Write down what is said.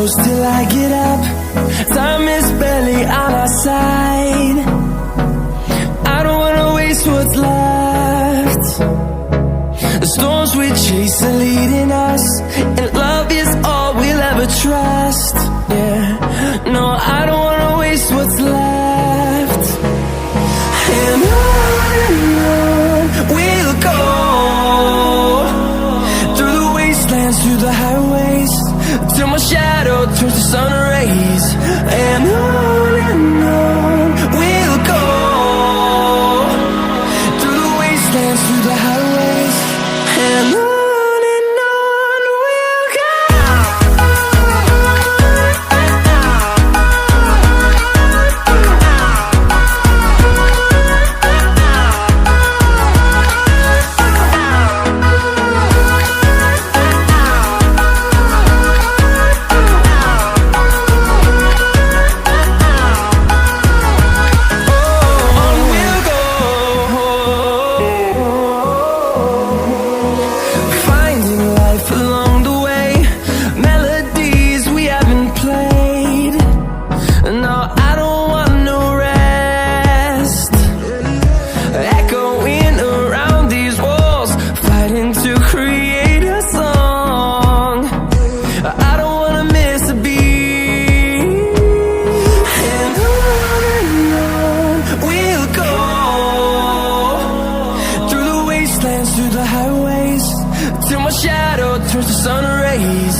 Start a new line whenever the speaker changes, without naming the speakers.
close till I get up. Time is barely on our side. I don't wanna waste what's left. The storms we chase are leading us, and love is all we'll ever trust. Yeah, no, I don't wanna waste what's left. And on we'll go, through the wastelands, through the highways, till my shadow turns to sun rays. And on we'll go, through the wastelands, through the highways, and on we'll go. Through the highways, till my shadow turns to sun rays.